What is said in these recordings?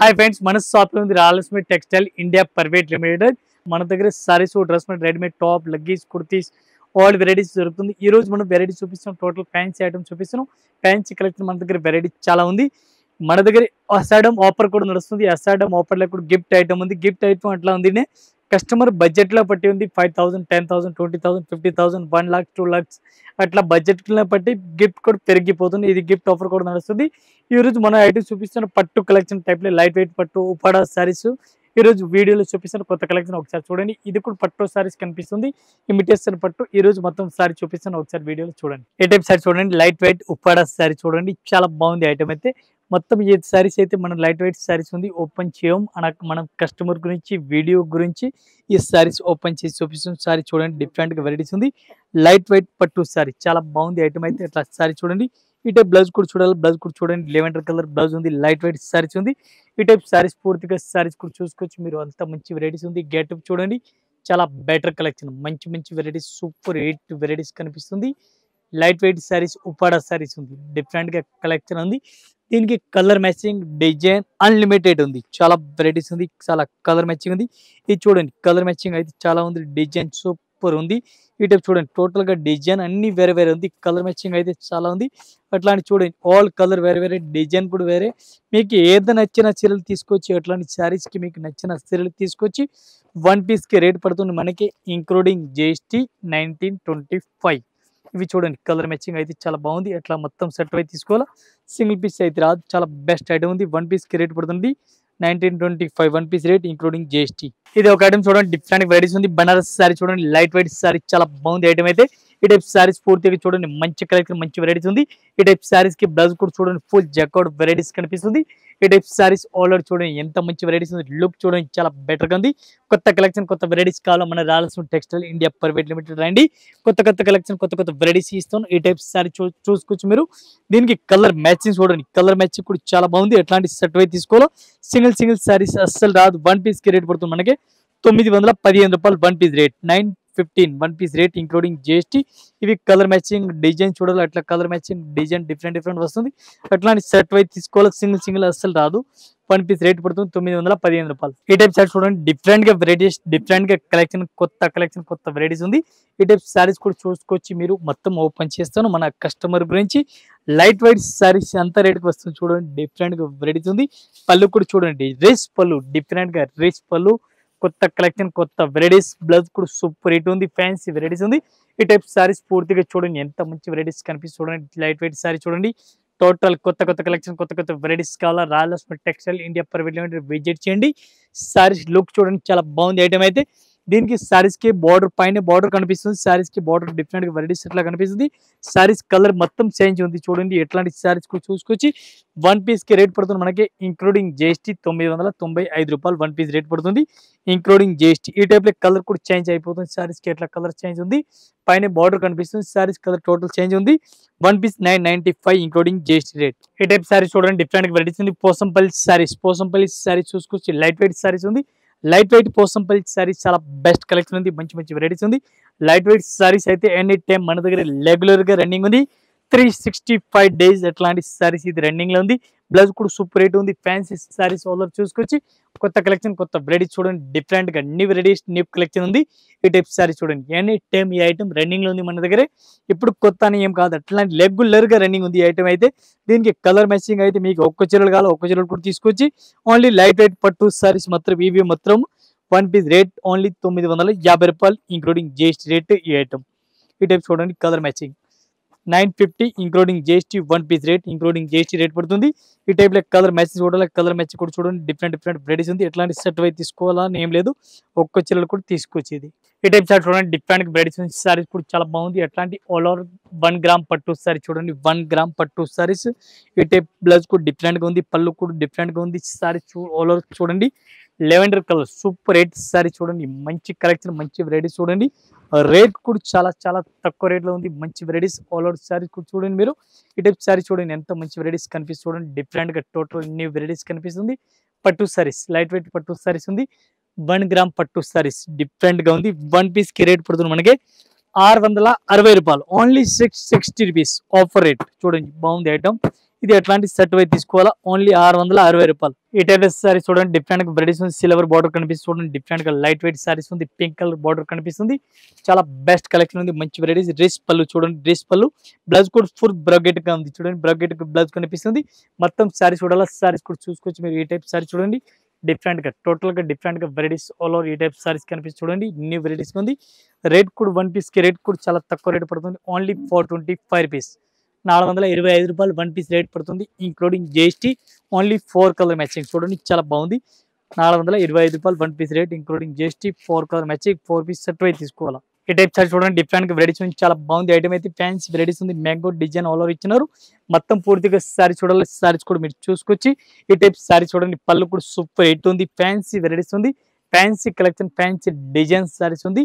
Hi friends, మన shop లో ఉంది Rayalaseema textile India private limited. మన దగ్గర saris, dress material, readymade top, leggings, kurtis all varieties దొరుకుతుంది. ఈ రోజు మనం వెరైటీ చూపిస్తున్నాం. టోటల్ ఫ్యాన్సీ ఐటమ్ చూపిస్తున్నాం. ఫ్యాన్సీ కలెక్షన్ మన దగ్గర వెరైటీ చాలా ఉంది. మన దగ్గర అసాడమ్ ఆఫర్ కూడా నడుస్తుంది. అసాడమ్ ఆఫర్ లో కూడా గిఫ్ట్ ఐటమ్ ఉంది. గిఫ్ట్ ఐటమ్ అట్లా ఉంది, కస్టమర్ బడ్జెట్ లో బట్టి ఉంది. 5,000, 10,000, 20,000, 50,000, 1 lakh, 2 lakhs అట్లా బడ్జెట్ బట్టి గిఫ్ట్ కూడా పెరిగిపోతుంది. ఇది గిఫ్ట్ ఆఫర్ కూడా నడుస్తుంది. ఈ రోజు మన ఐటమ్ చూపిస్తున్న పట్టు కలెక్షన్ టైప్ లో లైట్ వెయిట్ పట్టు ఉపాడా సారీస్ ఈ రోజు వీడియోలో చూపిస్తున్న కొత్త కలెక్షన్ ఒకసారి చూడండి. ఇది కూడా పట్టు సారీస్ కనిపిస్తుంది, ఇమిటేషన్ పట్టు. ఈ రోజు మొత్తం సారీ చూపిస్తున్న ఒకసారి వీడియోలో చూడండి. ఏ టైప్ సారీ చూడండి, లైట్ వెయిట్ ఉపాడా సారీ చూడండి, చాలా బాగుంది ఐటమ్ అయితే. మొత్తం ఈ సారీస్ అయితే మనం లైట్ వెయిట్ సారీస్ ఉంది, ఓపెన్ చేయం. మనం కస్టమర్ గురించి వీడియో గురించి ఈ సారీస్ ఓపెన్ చేసి చూపిస్తుంది. సారీ చూడండి, డిఫరెంట్ గా వెరైటీస్ ఉంది. లైట్ వెయిట్ పట్టు సారీ చాలా బాగుంది ఐటమ్ అయితే. ఇట్లా సారీ చూడండి. ఈ టైప్ బ్లౌజ్ కూడా చూడాలి, బ్లౌజ్ కూడా చూడండి. లెవెండర్ కలర్ బ్లౌజ్ ఉంది, లైట్ వెయిట్ సారీస్ ఉంది. ఈ టైప్ సారీస్ పూర్తిగా సారీస్ కూడా చూసుకోవచ్చు మీరు. అంత మంచి వెరైటీస్ ఉంది. గెటప్ చూడండి, చాలా బెటర్ కలెక్షన్. మంచి మంచి వెరైటీస్, సూపర్ 8 వెరైటీస్ కనిపిస్తుంది. లైట్ వెయిట్ సారీస్ ఉపాడా సారీస్ ఉంది, డిఫరెంట్ గా కలెక్షన్ ఉంది. దీనికి కలర్ మ్యాచింగ్ డిజైన్ అన్లిమిటెడ్ ఉంది. చాలా వెరైటీస్ ఉంది, చాలా కలర్ మ్యాచింగ్ ఉంది. ఇది చూడండి, కలర్ మ్యాచింగ్ అయితే చాలా ఉంది. డిజైన్ సూపర్ ఉంది. ఈ టైప్ చూడండి, టోటల్ గా డిజైన్ అన్ని వేరే వేరే ఉంది. కలర్ మ్యాచింగ్ అయితే చాలా ఉంది. అట్లాంటి చూడండి, ఆల్ కలర్ వేరే వేరే, డిజైన్ కూడా వేరే. మీకు ఏది నచ్చిన చీరలు తీసుకొచ్చి, అట్లాంటి శారీస్ కి మీకు నచ్చిన చీరలు తీసుకొచ్చి 1 piece కి రేట్ పడుతుంది మనకి, ఇంక్లూడింగ్ GST 1925. ఇవి చూడండి, కలర్ మ్యాచింగ్ అయితే చాలా బాగుంది. అట్లా మొత్తం సెట్ అయితే తీసుకోవాలా, సింగిల్ పీస్ అయితే రాదు. చాలా బెస్ట్ ఐటమ్ ఉంది. 1 piece కి రేట్ పడుతుంది 1925, 1 piece రేట్ ఇంక్లూడింగ్ GST. ఇది ఒక ఐటమ్ చూడండి, డిఫరెంట్ వెరైటీస్ ఉంది. బనారస్ సారీ చూడండి, లైట్ వెయిట్ సారీ చాలా బాగుంది ఐటమ్ అయితే. ఈ టైప్ సారీస్ పూర్తిగా చూడండి, మంచి కలెక్షన్, మంచి వెరైటీస్ ఉంది. ఈ టైప్ సారీస్ కి బ్లౌజ్ కూడా చూడండి, ఫుల్ జకౌట్ వెరైటీస్ కనిపిస్తుంది. ఈ టైప్ సారీస్ ఆల్రెడీ చూడండి, ఎంత మంచి వెరైటీస్ ఉంది. లుక్ చూడండి, చాలా బెటర్ గా ఉంది. కొత్త కలెక్షన్, కొత్త వెరైటీస్ కావాలో మన Rayalaseema textile India private limited రండి. కొత్త కొత్త కలెక్షన్, కొత్త కొత్త వెరైటీస్ ఇస్తాను. ఈ టైప్ సారీ చూసుకోవచ్చు మీరు. దీనికి కలర్ మ్యాచింగ్ చూడండి, కలర్ మ్యాచింగ్ కూడా చాలా బాగుంది. ఎట్లాంటి సెట్ అయితే తీసుకోవాలో, సింగిల్ సారీస్ అస్సలు రాదు. 1 piece కి రేట్ పడుతుంది మనకి 915 రూపాయలు. 1 piece rate 915, 1 piece rate including GST. ఇవి కలర్ మ్యాచింగ్ డిజైన్ చూడాలి, అట్లా కలర్ మ్యాచింగ్ డిజైన్ డిఫరెంట్ వస్తుంది. అట్లాంటి సెట్ అయితే తీసుకోవాలి, సింగిల్ అస్సలు రాదు. 1 piece రేట్ పడుతుంది 915 రూపాయలు. ఈ టైప్ సారీస్ చూడండి, డిఫరెంట్ గా వెరైటీస్, డిఫరెంట్ గా కలెక్షన్, కొత్త వెరైటీస్ ఉంది. ఈ టైప్ సారీస్ కూడా చూసుకోవచ్చు మీరు. మొత్తం ఓపెన్ చేస్తాను మన కస్టమర్ గురించి. లైట్ వెయిట్ సారీస్ ఎంత రేట్కి వస్తుంది చూడండి, డిఫరెంట్ గా వెరైటీస్ ఉంది. పళ్ళు కూడా చూడండి, రేస్ పళ్ళు, డిఫరెంట్ గా రేస్ పళ్ళు, కొత్త కలెక్షన్, కొత్త వెరైటీస్. బ్లౌజ్ కూడా సూపర్ రేట్ ఉంది, ఫ్యాన్సీ వెరైటీస్ ఉంది. ఈ టైప్ సారీస్ పూర్తిగా చూడండి, ఎంత మంచి వెరైటీస్ కనిపిస్తుంది చూడండి. లైట్ వెయిట్ సారీ చూడండి, టోటల్ కొత్త కలెక్షన్, కొత్త వెరైటీస్ కావాలా Rayalaseema textile India private limited visit చేయండి. సారీస్ లుక్ చూడండి, చాలా బాగుంది ఐటమ్ అయితే. దీనికి సారీస్ కి బార్డర్, పైన బార్డర్ కనిపిస్తుంది. సారీస్ కి బార్డర్ డిఫరెంట్ గా వెరైటీస్ ఎట్లా కనిపిస్తుంది. సారీస్ కలర్ మొత్తం చేంజ్ ఉంది చూడండి. ఎట్లాంటి సారీస్ కూడా చూసుకొచ్చి 1 piece కి రేట్ పడుతుంది మనకి, ఇంక్లూడింగ్ GST 995 రూపాయలు. 1 piece రేట్ పడుతుంది ఇంక్లూడింగ్ GST. ఈ టైప్ లో కలర్ కూడా చేంజ్ అయిపోతుంది. సారీస్ కి ఎట్లా కలర్ చేంజ్ ఉంది, పైన బార్డర్ కనిపిస్తుంది. సారీస్ కలర్ టోటల్ చేంజ్ ఉంది. 1 piece 995 ఇంక్లూడింగ్ GST రేట్. ఈ టైప్ సారీస్ చూడండి, డిఫరెంట్ గా వెరైటీస్ ఉంది. పోసంపల్లి సారీస్ చూసుకొచ్చి లైట్ వెయిట్ సారీస్ ఉంది. లైట్ వెయిట్ పోసంపల్లి సారీస్ చాలా బెస్ట్ కలెక్షన్ ఉంది. మంచి వెరైటీస్ ఉంది. లైట్ వెయిట్ సారీస్ అయితే ఎనీ టైం మన దగ్గర రెగ్యులర్ గా రన్నింగ్ ఉంది. 365 days అట్లాంటి సారీస్ ఇది రన్నింగ్ లో ఉంది. బ్లౌజ్ కూడా సూపర్ రేట్ ఉంది. ఫ్యాన్సీ సారీస్ ఆల్ చూసుకొచ్చి కొత్త కలెక్షన్, కొత్త వెరైటీస్ చూడండి. డిఫరెంట్ గా న్యూ వెరైటీస్, న్యూ కలెక్షన్ ఉంది. ఈ టైప్ సారీ చూడండి, ఎనీ టైం ఈ ఐటమ్ రన్నింగ్ లో ఉంది మన దగ్గర. ఇప్పుడు కొత్త అని ఏం కాదు, అట్లాంటి రెగ్యులర్ గా రన్నింగ్ ఉంది ఈ ఐటమ్ అయితే. దీనికి కలర్ మ్యాచింగ్ అయితే మీకు ఒక్క చీరలు కావాలి, ఒక్క చీరలు కూడా తీసుకొచ్చి ఓన్లీ లైట్ వెయిట్ పట్టు సారీస్ మాత్రం. ఇవి మాత్రం 1 piece రేట్ ఓన్లీ 950 రూపాయలు ఇంక్లూడింగ్ GST రేట్ ఈ ఐటమ్. ఈ టైప్ చూడండి, colour matching 950 including GST. 1 piece rate including GST rate పడుతుంది. ఈ టైప్ లో కలర్ మ్యాచింగ్ చూడాలి, కలర్ మ్యాచింగ్ కూడా చూడండి. డిఫరెంట్ వెరైటీస్ ఉంది. ఎట్లాంటి సెట్ అయితే తీసుకోవాలని ఏం లేదు, ఒక్క చీరలు కూడా తీసుకొచ్చేది. ఈ టైప్ సారీ చూడండి, డిఫరెంట్ వెరైటీస్ ఉంది. సారీస్ కూడా చాలా బాగుంది. ఎట్లాంటి ఆల్ ఓవర్ 1 గ్రామ్ పట్టు సారీ చూడండి, 1 గ్రామ్ పట్టు సారీస్. ఈ టైప్ బ్లౌజ్ కూడా డిఫరెంట్ గా ఉంది, పళ్ళు కూడా డిఫరెంట్ గా ఉంది. సారీ ఆల్ ఓవర్ చూడండి, లెవెండర్ కలర్ సూపర్ 8 సారీ చూడండి. మంచి కలెక్షన్, మంచి వెరైటీస్ చూడండి. రేట్ కూడా చాలా తక్కువ రేట్ లో ఉంది. మంచి వెరైటీస్ ఆల్ ఓవర్ సారీ కూడా చూడండి మీరు. ఈ టైప్ సారీ చూడండి, ఎంత మంచి వెరైటీస్ కనిపిస్తుంది చూడండి. డిఫరెంట్ గా టోటల్ న్యూ వెరైటీస్ కనిపిస్తుంది. పట్టు సారీస్, లైట్ వెయిట్ పట్టు సారీస్ ఉంది. 1 గ్రామ్ పట్టు సారీస్ డిఫరెంట్ గా ఉంది. 1 piece కి రేట్ పడుతుంది మనకి రూ. 660 ఓన్లీ 660 ఆఫర్ రేట్. చూడండి బాగుంది ఐటమ్. ఇది ఎట్లాంటి సెట్ అయితే తీసుకోవాలా, ఓన్లీ రూ. 660. ఈ టైప్ సారీ చూడండి డిఫరెంట్ గా వెరైటీస్ ఉంది. సిల్వర్ బార్డర్ కనిపిస్తుంది చూడండి, డిఫరెంట్ గా లైట్ వెయిట్ సారీస్ ఉంది. పింక్ కలర్ బార్డర్ కనిపిస్తుంది, చాలా బెస్ట్ కలెక్షన్ ఉంది. మంచి వెరైటీస్. డ్రెస్ పళ్ళు చూడండి, డ్రెస్ పళ్ళు బ్లౌజ్ కూడా ఫుల్ బ్రగెట్ గా ఉంది. చూడండి బ్రగెట్ బ్లౌజ్ కనిపిస్తుంది. మొత్తం సారీ చూడాలా, సారీస్ కూడా చూసుకోవచ్చు మీరు. ఈ టైప్ సారీ చూడండి డిఫరెంట్ గా, టోటల్ గా డిఫరెంట్ గా వెరైటీస్ ఆల్ ఓవర్ ఈ టైప్ సారీస్ కనిపిస్తుంది. చూడండి న్యూ వెరైటీస్ ఉంది. రేట్ కూడా వన్ పీస్ కి రేట్ కూడా చాలా తక్కువ రేట్ పడుతుంది, ఓన్లీ రూ. 425. రూ. 425 వన్ పీస్ రేట్ పడుతుంది, including GST. Only 4 colour matching. చూడండి చాలా బాగుంది. రూ. 425 one piece rate, including GST. 4 colour matching, 4 piece set అయితే తీసుకోవాలా. ఈ టైప్ సారీ చూడండి డిఫరెంట్ గా వెరైటీస్ ఉంది, చాలా బాగుంది ఐటమ్ అయితే. ఫ్యాన్సీ వెరైటీస్ ఉంది, మ్యాంగో డిజైన్ ఆల్ ఓవర్ ఇచ్చినారు. మొత్తం పూర్తిగా సారీ చూడాలి, సారీస్ కూడా మీరు చూసుకొచ్చి. ఈ టైప్ సారీ చూడండి, పళ్ళు కూడా సూపర్ హిట్ ఉంది. ఫ్యాన్సీ వెరైటీస్ ఉంది, fancy collection, fancy design saris ఉంది.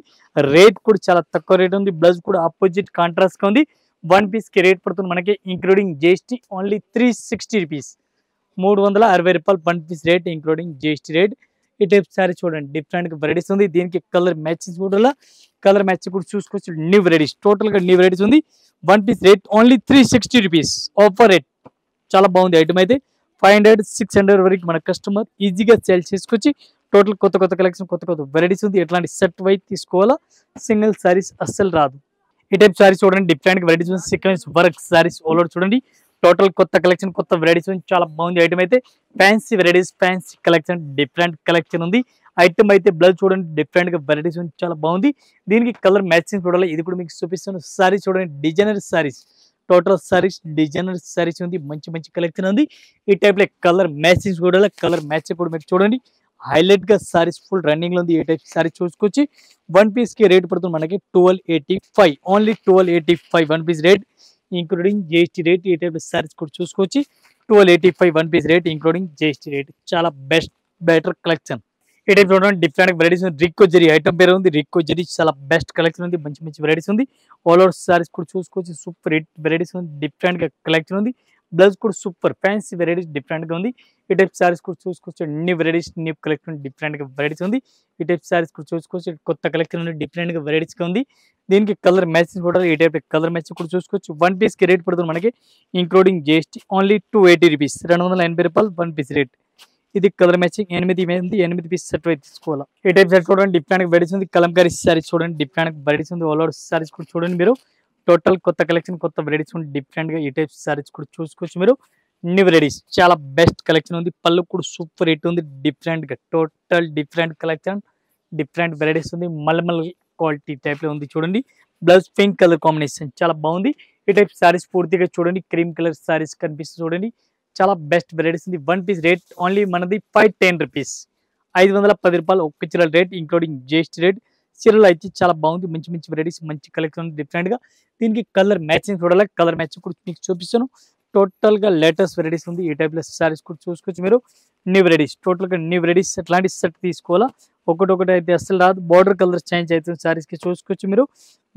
రేట్ కూడా చాలా తక్కువ రేట్ ఉంది. బ్లౌజ్ కూడా ఆపోజిట్ కాంట్రాస్ట్ గా ఉంది. వన్ పీస్ కి రేట్ పడుతుంది మనకి, ఇంక్లూడింగ్ జిఎస్టీ, ఓన్లీ రూ. 360 one piece rate, including GST rate. ఈ టైప్ సారీ చూడండి డిఫరెంట్ గా వెరైటీస్ ఉంది. దీనికి కలర్ మ్యాచింగ్ కూడా, కలర్ మ్యాచింగ్ కూడా చూసుకోవచ్చు. న్యూ వెరైటీస్, టోటల్ గా న్యూ వెరైటీస్ ఉంది. వన్ పీస్ రేట్ ఓన్లీ రూ. 360 ఆఫర్ రేట్. చాలా బాగుంది ఐటమ్ అయితే. 500, 600 వరకు మన కస్టమర్ ఈజీగా సేల్ చేసుకొచ్చి. టోటల్ కొత్త కొత్త కలెక్షన్, కొత్త కొత్త వెరైటీస్ ఉంది. ఎట్లాంటి సెట్ వైజ్ తీసుకోవాలా, సింగిల్ సారీస్ అస్సలు రాదు. ఈ టైప్ సారీస్ చూడండి డిఫరెంట్ వెరైటీస్ ఉంది. Sequence work saris all over చూడండి, టోటల్ కొత్త కలెక్షన్, కొత్త వెరైటీస్ ఉంది. చాలా బాగుంది ఐటమ్ అయితే. Fancy varieties, fancy collection, different collection ఉంది. ఐటమ్ అయితే బ్లౌజ్ చూడండి డిఫరెంట్ గా వెరైటీస్ ఉంది, చాలా బాగుంది. దీనికి కలర్ మ్యాచింగ్ చూడాలి, ఇది కూడా మీకు చూపిస్తాను. సారీస్ చూడండి designer saris, total saris designer saris ఉంది. మంచి మంచి కలెక్షన్ ఉంది. ఈ టైప్ లో కలర్ మ్యాచింగ్ చూడాలి, కలర్ మ్యాచింగ్ కూడా మీరు చూడండి. హైలైట్ గా సారీస్ ఫుల్ రన్నింగ్ లో ఉంది. ఈ టైప్ సారీ చూసుకొచ్చి. వన్ పీస్ కి రేట్ పడుతుంది మనకి 1285, only 1285 one piece rate, including GST rate. ఈ టైప్ సారీస్ కూడా చూసుకోవచ్చు. 1285 one piece rate, including GST rate. చాలా బెటర్ కలెక్షన్. ఈ టైప్ చూడండి డిఫరెంట్ వెరైటీస్ ఉంది. రిక్కో జరీ ఐటమ్ పేరు ఉంది, రిక్కో జరీ. చాలా బెస్ట్ కలెక్షన్ ఉంది, మంచి మంచి వెరైటీస్ ఉంది. ఆల్ ఓవర్ సారీస్ కూడా చూసుకోవచ్చు. సూపర్ హిట్ వెరైటీస్ ఉంది, డిఫరెంట్ గా కలెక్షన్ ఉంది. బ్లౌజ్ కూడా సూపర్ ఫ్యాన్సీ వెరైటీస్ డిఫరెంట్ గా ఉంది. ఈ టైప్ సారీస్ కూడా చూసుకోవచ్చు. New varieties, new collection, different గా వెరైటీస్ ఉంది. ఈ టైప్ సారీస్ కూడా చూసుకోవచ్చు. కొత్త కలెక్షన్ ఉంది, డిఫరెంట్ గా వెరైటీస్ గా ఉంది. దీనికి కలర్ మ్యాచింగ్ కూడా, ఈ టైప్ కలర్ మ్యాచింగ్ కూడా చూసుకోవచ్చు. వన్ పీస్ కి రేట్ పడుతుంది మనకి, ఇంక్లూడింగ్ జిఎస్టీ, ఓన్లీ రూ. 280 వన్ పీస్ రేట్. ఇది కలర్ మ్యాచింగ్ 8 పీస్ సెట్ అయితే తీసుకోవాలా. ఈ టైప్ సెట్ చూడండి డిఫరెంట్ గా వెరైటీస్ ఉంది. కలంకారీ సారీస్ చూడండి డిఫరెంట్ వెరైటీస్ ఉంది. ఆల్ ఓవర్ సారీస్ కూడా చూడండి మీరు. టోటల్ కొత్త కలెక్షన్, కొత్త వెరైటీస్ ఉంది. డిఫరెంట్ గా ఈ టైప్ సారీస్ కూడా చూసుకోవచ్చు మీరు. న్యూ వెరైటీస్, చాలా బెస్ట్ కలెక్షన్ ఉంది. పళ్ళు కూడా సూపర్ హిట్ ఉంది, డిఫరెంట్ గా total different collection, different varieties ఉంది. మల్మల్ క్వాలిటీ టైప్ లో ఉంది చూడండి. బ్లౌజ్ పింక్ కలర్ కాంబినేషన్ చాలా బాగుంది. ఈ టైప్ సారీస్ పూర్తిగా చూడండి, క్రీమ్ కలర్ సారీస్ కనిపిస్తుంది చూడండి. చాలా బెస్ట్ వెరైటీస్ ఉంది. వన్ పీస్ రేట్ ఓన్లీ మనది రూ. 510 ఒక్క చీరల రేట్, ఇంక్లూడింగ్ జిఎస్టీ రేట్. చీరలు అయితే చాలా బాగుంది, మంచి మంచి వెరైటీస్, మంచి కలెక్షన్ డిఫరెంట్ గా. దీనికి కలర్ మ్యాచింగ్ చూడాలి, కలర్ మ్యాచింగ్ కూడా మీకు చూపిస్తాను. టోటల్ గా లేటెస్ట్ వెరైటీస్ ఉంది. ఈ టైప్ లో సారీస్ కూడా చూసుకోవచ్చు మీరు. న్యూ వెరైటీస్, టోటల్ గా న్యూ వెరైటీస్. ఎట్లాంటి సెట్ తీసుకోవాలా, ఒకటి అయితే అసలు రాదు. బార్డర్ కలర్ చేంజ్ అవుతుంది సారీస్ కి, చూసుకోవచ్చు మీరు.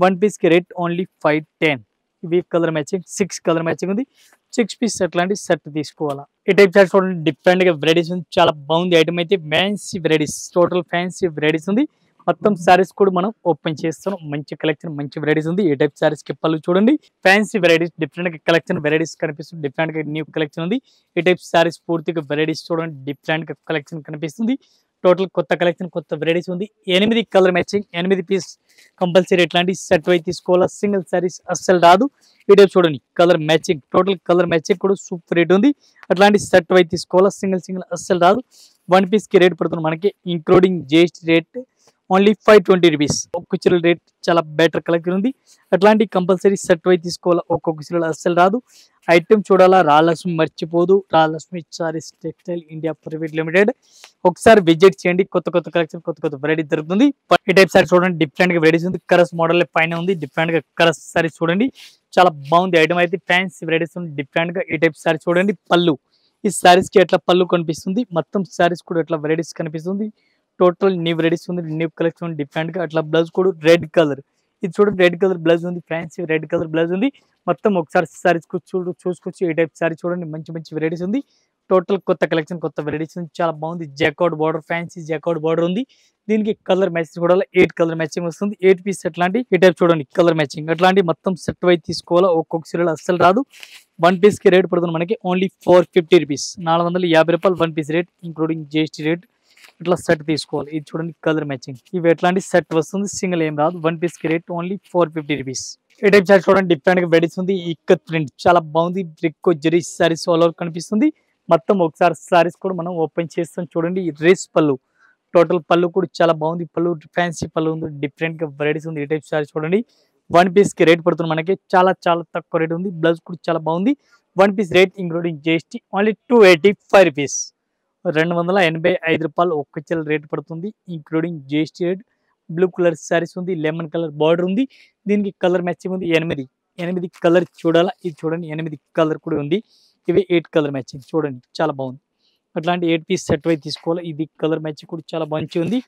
వన్ పీస్ కి రేట్ ఓన్లీ 510. ఇవి కలర్ మ్యాచింగ్, 6 కలర్ మ్యాచింగ్ ఉంది. 6 పీస్ అట్లాంటి సెట్ తీసుకోవాలా. ఈ టైప్ సారీస్ చూడండి డిఫరెంట్ గా వెరైటీస్ ఉంది, చాలా బాగుంది ఐటమ్ అయితే. Fancy varieties, total fancy varieties ఉంది. మొత్తం సారీస్ కూడా మనం ఓపెన్ చేస్తాం. మంచి కలెక్షన్, మంచి వెరైటీస్ ఉంది. ఈ టైప్ సారీస్ కి పళ్ళు చూడండి, ఫ్యాన్సీ వెరైటీస్, డిఫరెంట్ గా కలెక్షన్ వెరైటీస్ కనిపిస్తుంది. డిఫరెంట్ గా న్యూ కలెక్షన్ ఉంది. ఈ టైప్ సారీస్ పూర్తిగా వెరైటీస్ చూడండి, డిఫరెంట్ గా కలెక్షన్ కనిపిస్తుంది. టోటల్ కొత్త కలెక్షన్, కొత్త వెరైటీస్ ఉంది. 8 కలర్ మ్యాచింగ్, 8 పీస్ కంపల్సరీ ఎట్లాంటి సెట్ అయితే తీసుకోవాలా, సింగిల్ సారీస్ అస్సలు రాదు. ఈ టైప్ చూడండి colour matching, total colour matching కూడా సూపర్ రేట్ ఉంది. అట్లాంటి సెట్ అయితే తీసుకోవాలా, సింగిల్ అస్సలు రాదు. వన్ పీస్ కి రేట్ పడుతుంది మనకి, ఇంక్లూడింగ్ జిఎస్టీ రేట్, ఓన్లీ రూ. 520. ఒక్క చీరల రేట్ చాలా బెటర్ కలెక్షన్ ఉంది. అట్లాంటి కంపల్సరీ సెట్ అయితే తీసుకోవాలా, ఒక్కొక్క చీరలు అస్సలు రాదు. ఐటమ్ చూడాలా, రాలక్ష్మి మర్చిపోదు. రాలక్ష్మి saris textile India private limited. ఒకసారి విజిట్ చేయండి, కొత్త కొత్త కలెక్షన్, కొత్త కొత్త వెరైటీ దొరుకుతుంది. ఈ టైప్ సారీ చూడండి డిఫరెంట్ గా వెరైటీస్ ఉంది. కలర్స్ మోడల్ పైన ఉంది, డిఫరెంట్ గా కలర్స్ సారీస్ చూడండి, చాలా బాగుంది ఐటమ్ అయితే. ఫ్యాన్సీ వెరైటీస్ ఉంది డిఫరెంట్ గా. ఈ టైప్ సారీ చూడండి, పళ్ళు ఈ సారీస్ కి ఎట్లా పళ్ళు కనిపిస్తుంది, మొత్తం సారీస్ కూడా ఎట్లా వెరైటీస్ కనిపిస్తుంది. టోటల్ న్యూ వెరైటీస్ ఉంది, న్యూ కలెక్షన్ డిఫరెంట్ గా. అట్లా బ్లౌజ్ కూడా రెడ్ కలర్, ఇది చూడండి రెడ్ కలర్ బ్లౌజ్ ఉంది, ఫ్యాన్సీ రెడ్ కలర్ బ్లౌజ్ ఉంది. మొత్తం ఒకసారి సారీస్ చూసుకోవచ్చు. ఈ టైప్ సారీ చూడండి, మంచి మంచి వెరైటీస్ ఉంది. టోటల్ కొత్త కలెక్షన్ కొత్త వెరైటీస్ చాలా బాగుంది. జాకౌట్ బార్డర్ ఫ్యాన్సీ జాకౌట్ బార్డర్ ఉంది. దీనికి కలర్ మ్యాచింగ్ కూడా 8 కలర్ మ్యాచింగ్ వస్తుంది. 8 పీస్ అట్లాంటి ఈ టైప్ చూడండి కలర్ మ్యాచింగ్ అట్లాంటి మొత్తం సెట్ వైజ్ తీసుకోవాలా. ఒక్కొక్క సీరియల్ అస్సలు రాదు. వన్ పీస్ కి రేట్ పడుతుంది మనకి ఓన్లీ 450 రూపీస్. 450 రూపాయలు one piece rate including GST rate. ఇట్లా సెట్ తీసుకోవాలి. ఇది చూడండి కలర్ మ్యాచింగ్. ఇవి ఎట్లాంటి సెట్ వస్తుంది, సింగిల్ ఏం రాదు. వన్ పీస్ కి రేట్ ఓన్లీ 450 రూపీస్. ఈ టైప్ చార్ట్ చూడండి డిఫరెంట్ గా వెరైటీస్ ఉంది. ఇక్కత్ ప్రింట్ చాలా బాగుంది. Brick zari saris all over కనిపిస్తుంది. మొత్తం ఒకసారి సారీస్ కూడా మనం ఓపెన్ చేస్తాం చూడండి. రేస్ పళ్ళు టోటల్ పళ్ళు కూడా చాలా బాగుంది. పళ్ళు ఫ్యాన్సీ పళ్ళు ఉంది. డిఫరెంట్ గా వెరైటీస్ ఉంది. ఈ టైప్ సారీస్ చూడండి వన్ పీస్ కి రేట్ పడుతుంది మనకి చాలా చాలా తక్కువ రేట్ ఉంది. బ్లౌజ్ కూడా చాలా బాగుంది. One piece rate including GST only 285 rupees. 285 రూపాయలు ఒక్క చీర రేట్ పడుతుంది including GST rate. Blue colour saris ఉంది. లెమన్ కలర్ బార్డర్ ఉంది. దీనికి కలర్ మ్యాచింగ్ ఉంది. 8 కలర్ చూడాలా. ఇది చూడండి 8 కలర్ కూడా ఉంది. ఇవి 8 కలర్ మ్యాచింగ్ చూడండి చాలా బాగుంది. అట్లాంటి 8 పీస్ సెట్ వైజ్ తీసుకోవాలా. ఇది కలర్ మ్యాచింగ్ కూడా చాలా మంచిగా ఉంది.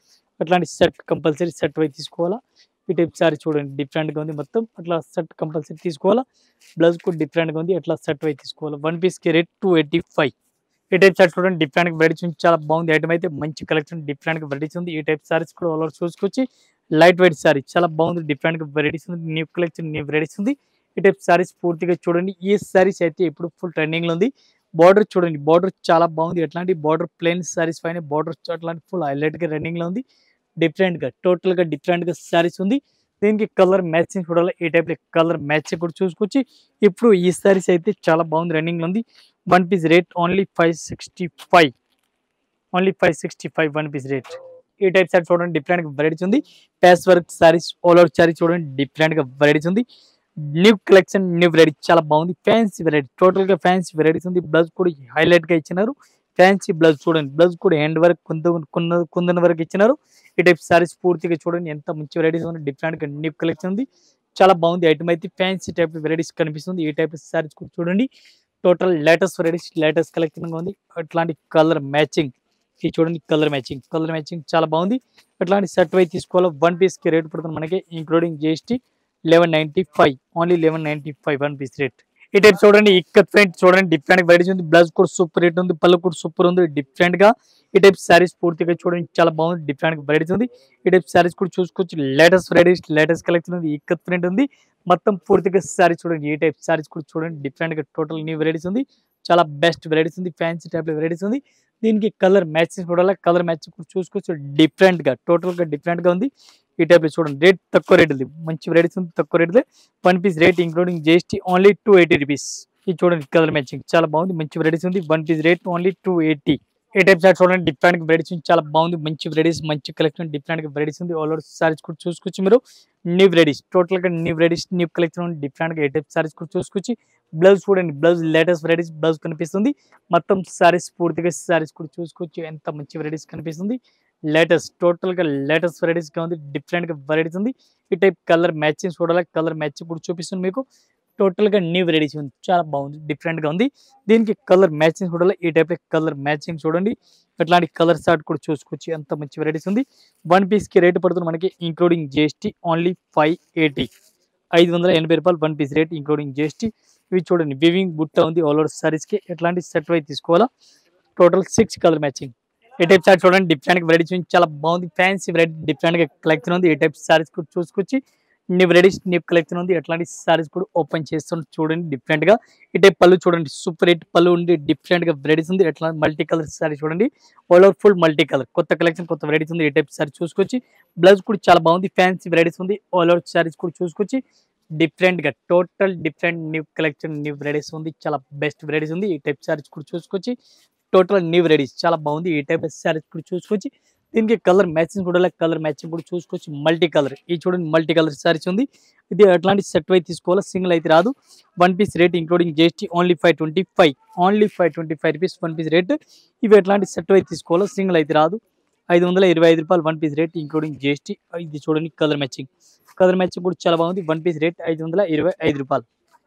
అట్లాంటి సెట్ కంపల్సరీ సెట్ వైజ్ తీసుకోవాలా. ఈ టైప్ సారీ చూడండి డిఫరెంట్గా ఉంది. మొత్తం అట్లా సెట్ కంపల్సరీ తీసుకోవాలా. బ్లౌజ్ కూడా డిఫరెంట్గా ఉంది. అట్లా సెట్ వైజ్ తీసుకోవాలా. వన్ పీస్కి రేట్ 285. ఈ టైప్ సారీస్ చూడండి డిఫరెంట్ వెరైటీస్ ఉంది. చాలా బాగుంది. ఐటమ్ అయితే మంచి కలెక్షన్ డిఫరెంట్ వెరైటీస్ ఉంది. ఈ టైప్ సారీస్ కూడా ఆల్ ఓవర్ చూసుకొచ్చి లైట్ వెయిట్ సారీ చాలా బాగుంది. డిఫరెంట్ వెరైటీస్ ఉంది. న్యూ కలెక్షన్ న్యూ వెరైటీస్ ఉంది. ఈ టైప్ సారీస్ పూర్తిగా చూడండి. ఈ సారీస్ అయితే ఇప్పుడు ఫుల్ ట్రెండింగ్ లో ఉంది. బార్డర్ చూడండి బార్డర్ చాలా బాగుంది. ఎట్లాంటి బార్డర్ ప్లెయిన్ సారీస్ పైన బార్డర్ అట్లాంటి ఫుల్ హైలైట్ గా రన్నింగ్ లో ఉంది. డిఫరెంట్ గా టోటల్ గా డిఫరెంట్ గా సారీస్ ఉంది. దీనికి కలర్ మ్యాచింగ్ చూడాలి. ఈ టైప్ కలర్ మ్యాచింగ్ కూడా చూసుకొచ్చి ఇప్పుడు ఈ సారీస్ అయితే చాలా బాగుంది రన్నింగ్ లో ఉంది. One piece rate only 565. Only 565 one piece rate. ఈ టైప్ సారీ చూడండి డిఫరెంట్ గా వెరైటీస్ ఉంది. Patch work saris all over sari చూడండి డిఫరెంట్ గా వెరైటీస్ ఉంది. న్యూ కలెక్షన్ న్యూ వెరైటీ చాలా బాగుంది. ఫ్యాన్సీ వెరైటీ టోటల్ గా ఫ్యాన్సీ వెరైటీస్ ఉంది. బ్లౌజ్ కూడా హైలైట్ గా ఇచ్చినారు. ఫ్యాన్సీ బ్లౌజ్ చూడండి. బ్లౌజ్ కూడా హ్యాండ్ వర్క్ కుందన్ వరకు ఇచ్చినారు. ఈ టైప్ సారీస్ పూర్తిగా చూడండి ఎంత మంచి వెరైటీస్ ఉంది. డిఫరెంట్ గా న్యూ కలెక్షన్ ఉంది. చాలా బాగుంది. ఐటమ్ అయితే ఫ్యాన్సీ టైప్ వెరైటీస్ కనిపిస్తుంది. ఈ టైప్ సారీస్ కూడా చూడండి total latest varieties latest collection గా ఉంది. అట్లాంటి కలర్ మ్యాచింగ్ ఇది చూడండి కలర్ మ్యాచింగ్ చాలా బాగుంది. అట్లాంటి సెట్ వైజ్ తీసుకోవాలి. వన్ పీస్ కి రేట్ పడుతుంది మనకి including GST 1195. Only 1195 one piece rate. ఈ టైప్ చూడండి ఇక్కత్ ప్రింట్ చూడండి డిఫరెంట్ వెరైటీస్ ఉంది. బ్లౌజ్ కూడా సూపర్ రేట్ ఉంది. పళ్ళు కూడా సూపర్ ఉంది. డిఫరెంట్ గా ఈ టైప్ సారీస్ పూర్తిగా చూడండి చాలా బాగుంది. డిఫరెంట్ వెరైటీస్ ఉంది. ఈ టైప్ సారీస్ కూడా చూసుకోవచ్చు. లేటెస్ట్ వెరైటీస్ లేటెస్ట్ కలెక్షన్ ఉంది. ఇక్కత్ ప్రింట్ ఉంది. మొత్తం పూర్తిగా సారీస్ చూడండి. ఈ టైప్ సారీస్ కూడా చూడండి డిఫరెంట్ గా టోటల్ న్యూ వెరైటీస్ ఉంది. చాలా బెస్ట్ వెరైటీస్ ఉంది. ఫ్యాన్సీ టైప్ వెరైటీస్ ఉంది. దీనికి కలర్ మ్యాచింగ్ కూడా కలర్ మ్యాచింగ్ కూడా చూసుకోవచ్చు. డిఫరెంట్ గా టోటల్ గా డిఫరెంట్ గా ఉంది. ఈ టైప్ చూడండి రేట్ తక్కువ రేట్ ఉంది. మంచి వెరైటీస్ ఉంది తక్కువ rate. One piece rate including GST only 280 rupees. ఇది చూడండి కలర్ మ్యాచింగ్ చాలా బాగుంది. మంచి వెరైటీస్ ఉంది. One piece rate only 280. ఈ టైప్ సార్ చూడండి డిఫరెంట్ వెరైటీస్ చాలా బాగుంది. మంచి వెరైటీస్ మంచి కలెక్షన్ డిఫరెంట్ వెరైటీస్ ఉంది. ఆల్ ఓవర్ సారీస్ కూడా చూసుకోవచ్చు మీరు. న్యూ వెరైటీస్ టోటల్ గా new varieties new collection different గా ఈ టైప్ సారీస్ కూడా చూసుకోవచ్చు. బ్లౌజ్ చూడండి బ్లౌజ్ లేటెస్ట్ వెరైటీస్ బ్లౌజ్ కనిపిస్తుంది. మొత్తం సారీస్ పూర్తిగా సారీస్ కూడా చూసుకోవచ్చు. ఎంత మంచి వెరైటీస్ కనిపిస్తుంది. లేటెస్ట్ టోటల్ గా లేటెస్ట్ వెరైటీస్ గా ఉంది. డిఫరెంట్ గా వెరైటీస్ ఉంది. ఈ టైప్ కలర్ మ్యాచింగ్ చూడాలి. కలర్ మ్యాచింగ్ కూడా చూపిస్తుంది మీకు. టోటల్ గా న్యూ వెరైటీస్ ఉంది. చాలా బాగుంది. డిఫరెంట్ గా ఉంది. దీనికి కలర్ మ్యాచింగ్ చూడాలి. ఈ టైప్ కలర్ మ్యాచింగ్ చూడండి. అట్లాంటి కలర్ షార్ట్ కూడా చూసుకోవచ్చు. ఎంత మంచి వెరైటీస్ ఉంది. వన్ పీస్ కి రేట్ పడుతుంది మనకి ఇంక్లూడింగ్ జిఎస్టీ ఓన్లీ 580. 580 రూపాయలు one piece rate including GST. ఇవి చూడండి వివింగ్ బుట్ట ఉంది. ఆల్ ఓవర్ సారీస్ కి ఎట్లాంటి సెట్ వైజ్ తీసుకోవాలా. Total 6 colour matching. ఈ టైప్ సారీస్ చూడండి డిఫరెంట్ వెరైటీస్ చాలా బాగుంది. ఫ్యాన్సీ వెరైటీ డిఫరెంట్ గా కలెక్షన్ ఉంది. ఈ టైప్ సారీస్ కూడా చూసుకొచ్చి న్యూ వెరైటీస్ న్యూ కలెక్షన్ ఉంది. అట్లాంటి సారీస్ కూడా ఓపెన్ చేస్తాం చూడండి డిఫరెంట్ గా. ఈ టైప్ పళ్ళు చూడండి సూపర్ హిట్ పళ్ళు ఉంది. డిఫరెంట్ గా వెరైటీస్ ఉంది. ఎట్లా మల్టీ కలర్ సారీ చూడండి. All over full multi colour కొత్త కలెక్షన్ కొత్త వెరైటీస్ ఉంది. ఈ టైప్ సారీ చూసుకొచ్చి బ్లౌజ్ కూడా చాలా బాగుంది. ఫ్యాన్సీ వెరైటీస్ ఉంది. ఆల్ ఓవర్ సారీస్ కూడా చూసుకొచ్చి డిఫరెంట్ గా total different new collection new varieties ఉంది. చాలా బెస్ట్ వెరైటీస్ ఉంది. ఈ టైప్ సారీస్ కూడా చూసుకొచ్చి టోటల్ న్యూ వెరైటీస్ చాలా బాగుంది. ఈ టైప్ సారీస్ కూడా చూసుకొచ్చి దీనికి కలర్ మ్యాచింగ్ కూడా కలర్ మ్యాచింగ్ కూడా చూసుకోవచ్చు. మల్టీ కలర్ ఈ చూడండి మల్టీ కలర్ సారీస్ ఉంది. ఇది అట్లాంటి సెట్ వైజ్ తీసుకోవాలి. సింగిల్ అయితే రాదు. One piece rate including GST only 525. Only 525 rupees one piece rate. ఇవి ఎట్లాంటి సెట్ వైజ్ తీసుకోవాలి. సింగిల్ అయితే రాదు. 525 రూపాయలు one piece rate including GST. ఇది చూడండి కలర్ మ్యాచింగ్ కూడా చాలా బాగుంది. వన్ పీస్ రేట్ 525 రూపాయలు.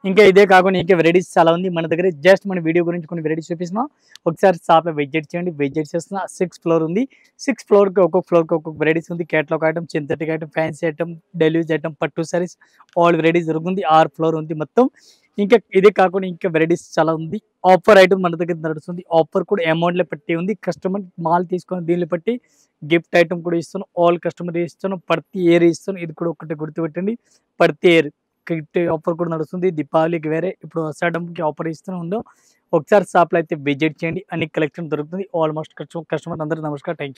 ఇంకా ఇదే కాకుండా ఇంకా వెరైటీస్ చాలా ఉంది మన దగ్గర. జస్ట్ మన వీడియో గురించి కొన్ని వెరైటీస్ చూపిస్తున్నాం. ఒకసారి షాప్ విజిట్ చేయండి. విజిట్ చేస్తున్నా 6th ఫ్లోర్ ఉంది. 6th ఫ్లోర్ కి ఒక్కొక్క ఫ్లోర్ కి ఒక్కొక్క వెరైటీస్ ఉంది. Catalogue item synthetic item fancy item delivery item పట్టు సారీస్ ఆల్ వెరైటీస్ దొరుకుతుంది. 6 ఫ్లోర్ ఉంది మొత్తం. ఇంకా ఇదే కాకుండా ఇంకా వెరైటీస్ చాలా ఉంది. ఆఫర్ ఐటమ్ మన దగ్గర నడుస్తుంది. ఆఫర్ కూడా అమౌంట్‌లో పట్టి ఉంది. కస్టమర్ మాల్ తీసుకొని దీన్ని బట్టి గిఫ్ట్ ఐటమ్ కూడా ఇస్తున్నాం. ఆల్ కస్టమర్ ఇస్తున్నాం. ప్రతి ఇయర్ ఇస్తున్నాం. ఇది కూడా ఒకటి గుర్తుపెట్టండి. ప్రతి ఇయర్ గిఫ్ట్ ఆఫర్ కూడా నడుస్తుంది. దీపావళికి వేరే, ఇప్పుడు ఆషాఢంకి ఆఫర్ ఇస్తూనే ఉన్నాం. ఒకసారి షాప్‌లో అయితే విజిట్ చేయండి. అన్ని కలెక్షన్ దొరుకుతుంది. ఆల్‌మోస్ట్ కస్టమర్ అందరికీ నమస్కారం. Thank you.